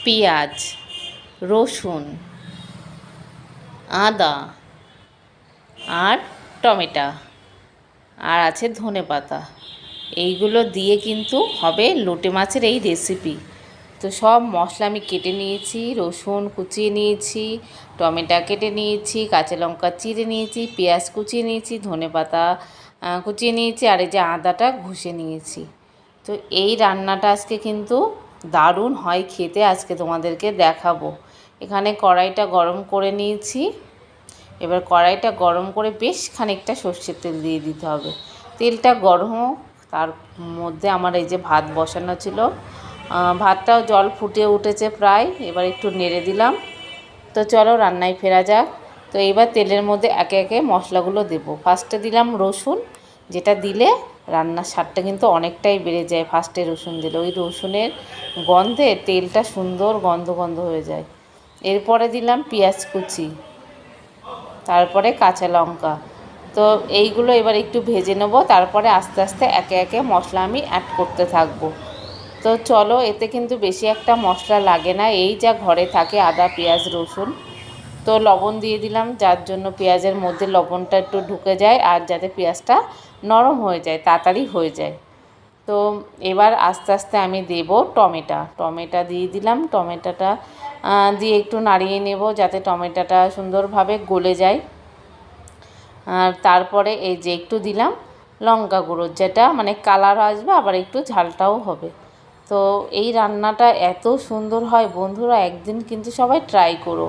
পেঁয়াজ, রসুন, আদা আর টমেটো আর আছে ধনেপাতা। এইগুলো দিয়ে কিন্তু হবে লোটে মাছের এই রেসিপি। তো সব মশলা আমি কেটে নিয়েছি, রসুন কুচিয়ে নিয়েছি, টমেটো কেটে নিয়েছি, কাঁচা লঙ্কা চিড়ে নিয়েছি, পেঁয়াজ কুচিয়ে নিয়েছি, ধনেপাতা কুচিয়ে নিয়েছি, আর এই যে আদাটা ঘষে নিয়েছি। তো এই রান্নাটা আজকে কিন্তু দারুণ হয় খেতে, আজকে তোমাদেরকে দেখাবো। এখানে কড়াইটা গরম করে নিয়েছি। এবার কড়াইটা গরম করে বেশ খানিকটা সর্ষের তেল দিয়ে দিতে হবে। তেলটা গরম হোক, তার মধ্যে আমার এই যে ভাত বসানো ছিল, ভাতটাও জল ফুটে উঠেছে প্রায়, এবার একটু নেড়ে দিলাম। তো চলো রান্নায় ফেরা যাক। তো এবার তেলের মধ্যে একে একে মশলাগুলো দেবো। ফার্স্টে দিলাম রসুন, যেটা দিলে রান্নার স্বাদটা কিন্তু অনেকটাই বেড়ে যায়। ফার্স্টে রসুন দিলে ওই রসুনের গন্ধে তেলটা সুন্দর গন্ধ গন্ধ হয়ে যায়। এরপরে দিলাম পেঁয়াজ কুচি, তারপরে কাঁচা লঙ্কা। তো এইগুলো এবার একটু ভেজে নেব, তারপরে আস্তে আস্তে একে একে মশলা আমি অ্যাড করতে থাকবো। তো চলো, এতে কিন্তু বেশি একটা মশলা লাগে না, এই যা ঘরে থাকে আদা পেঁয়াজ রসুন। তো লবণ দিয়ে দিলাম, যার জন্য পেঁয়াজের মধ্যে লবণটা একটু ঢুকে যায় আর যাতে পেঁয়াজটা নরম হয়ে যায়, তাড়াতাড়ি হয়ে যায়। তো এবার আস্তে আস্তে আমি দেব টমেটো দিয়ে দিলাম। টমেটোটা দিয়ে একটু নাড়িয়ে নেব যাতে টমেটোটা সুন্দরভাবে গলে যায়। আর তারপরে এই যে একটু দিলাম লঙ্কা গুঁড়ো, যেটা মানে কালার আসবে, আবার একটু ঝালটাও হবে। তো এই রান্নাটা এত সুন্দর হয় বন্ধুরা, একদিন কিন্তু সবাই ট্রাই করো।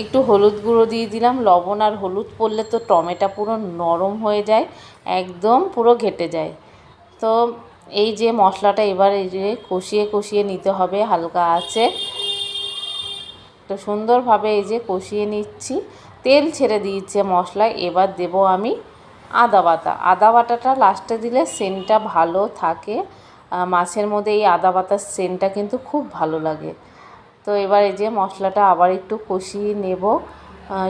একটু হলুদ গুঁড়ো দিয়ে দিলাম। লবণ আর হলুদ পড়লে তো টমেটো পুরো নরম হয়ে যায়, একদম পুরো ঘেটে যায়। তো এই যে মশলাটা এবার এই যে কষিয়ে কষিয়ে নিতে হবে হালকা আছে। তো সুন্দরভাবে এই যে কষিয়ে নিচ্ছি, তেল ছেড়ে দিয়েছে মশলায়। এবার দেব আমি আদা বাটা। আদা বাটাটা লাস্টে দিলে সেন্টটা ভালো থাকে, মাছের মধ্যে এই আদা বাটার সেন্টটা কিন্তু খুব ভালো লাগে। তো এবার এই যে মশলাটা আবার একটু কষিয়ে নেব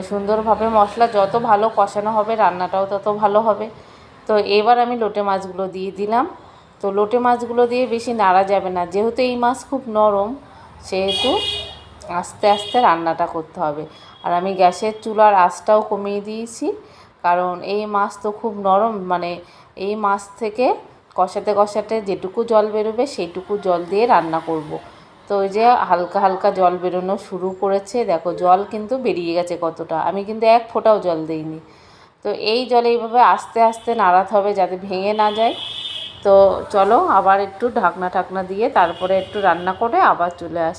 সুন্দরভাবে। মশলা যত ভালো কষানো হবে রান্নাটাও তত ভালো হবে। তো এবার আমি লোটে মাছগুলো দিয়ে দিলাম। তো লোটে মাছগুলো দিয়ে বেশি নাড়া যাবে না, যেহেতু এই মাছ খুব নরম, সেহেতু আস্তে আস্তে রান্নাটা করতে হবে। আর আমি গ্যাসের চুলার আঁচটাও কমিয়ে দিয়েছি, কারণ এই মাছ তো খুব নরম, মানে এই মাছ থেকে কষাতে কষাতে যেটুকু জল বেরোবে সেইটুকু জল দিয়ে রান্না করব। তো ওই যে হালকা হালকা জল বেরোনো শুরু করেছে, দেখো জল কিন্তু বেরিয়ে গেছে কতটা, আমি কিন্তু এক ফোঁটাও জল দিইনি। তো এই জলে এইভাবে আস্তে আস্তে নাড়াতে হবে যাতে ভেঙে না যায়। তো চলো আবার একটু ঢাকনা ঢাকনা দিয়ে তারপরে একটু রান্না করে আবার চলে আসছি।